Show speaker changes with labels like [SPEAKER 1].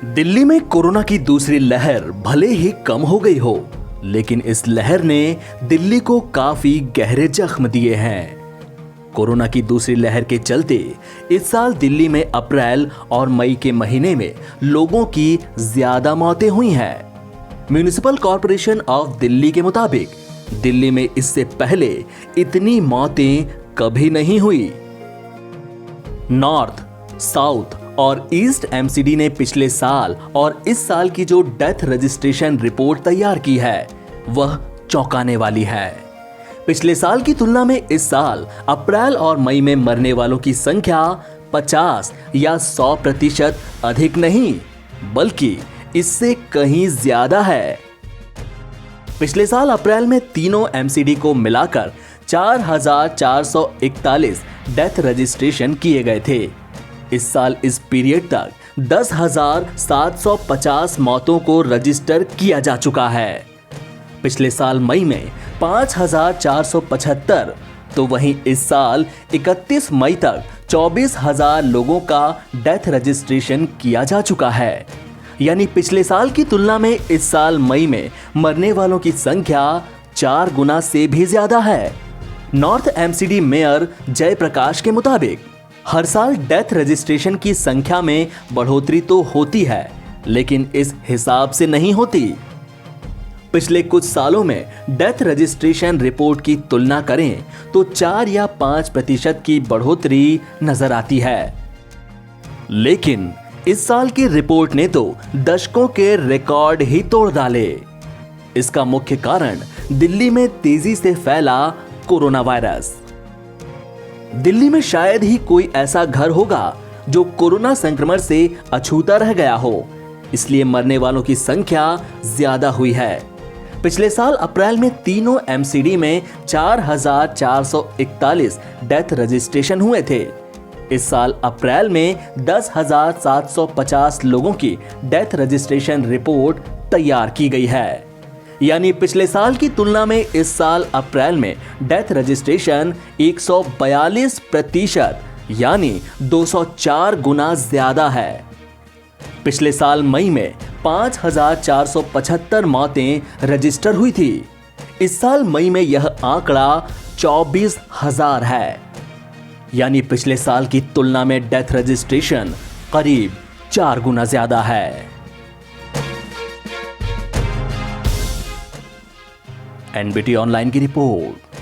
[SPEAKER 1] दिल्ली में कोरोना की दूसरी लहर भले ही कम हो गई हो, लेकिन इस लहर ने दिल्ली को काफी गहरे जख्म दिए हैं। कोरोना की दूसरी लहर के चलते इस साल दिल्ली में अप्रैल और मई के महीने में लोगों की ज्यादा मौतें हुई हैं। म्युनिसिपल कॉरपोरेशन ऑफ दिल्ली के मुताबिक दिल्ली में इससे पहले इतनी मौतें कभी नहीं हुई। नॉर्थ, साउथ और ईस्ट एमसीडी ने पिछले साल और इस साल की जो डेथ रजिस्ट्रेशन रिपोर्ट तैयार की है वह चौंकाने वाली है। पिछले साल की तुलना में इस साल अप्रैल और मई में मरने वालों की संख्या 50 या 100% अधिक नहीं, बल्कि इससे कहीं ज्यादा है। पिछले साल अप्रैल में तीनों एमसीडी को मिलाकर 4,441 डेथ रजिस्ट्रेशन किए गए थे। इस साल इस पीरियड तक 10,750 मौतों को रजिस्टर किया जा चुका है। पिछले साल मई में 5,475, तो वहीं इस साल 31 मई तक 24,000 लोगों का डेथ रजिस्ट्रेशन किया जा चुका है। यानी पिछले साल की तुलना में इस साल मई में मरने वालों की संख्या 4 गुना से भी ज्यादा है। नॉर्थ एमसीडी मेयर जयप्रकाश के मुताबिक हर साल डेथ रजिस्ट्रेशन की संख्या में बढ़ोतरी तो होती है, लेकिन इस हिसाब से नहीं होती। पिछले कुछ सालों में डेथ रजिस्ट्रेशन रिपोर्ट की तुलना करें तो 4 या 5% की बढ़ोतरी नजर आती है, लेकिन इस साल की रिपोर्ट ने तो दशकों के रिकॉर्ड ही तोड़ डाले। इसका मुख्य कारण दिल्ली में तेजी से फैला कोरोना वायरस। दिल्ली में शायद ही कोई ऐसा घर होगा जो कोरोना संक्रमण से अछूता रह गया हो, इसलिए मरने वालों की संख्या ज्यादा हुई है। पिछले साल अप्रैल में तीनों एमसीडी में 4,441 डेथ रजिस्ट्रेशन हुए थे। इस साल अप्रैल में 10,750 लोगों की डेथ रजिस्ट्रेशन रिपोर्ट तैयार की गई है। यानी पिछले साल की तुलना में इस साल अप्रैल में डेथ रजिस्ट्रेशन 142% यानी 204 गुना ज्यादा है। पिछले साल मई में 5,475 मौतें रजिस्टर हुई थी। इस साल मई में यह आंकड़ा 24,000 है। यानी पिछले साल की तुलना में डेथ रजिस्ट्रेशन करीब 4 गुना ज्यादा है। एनबीटी ऑनलाइन की रिपोर्ट।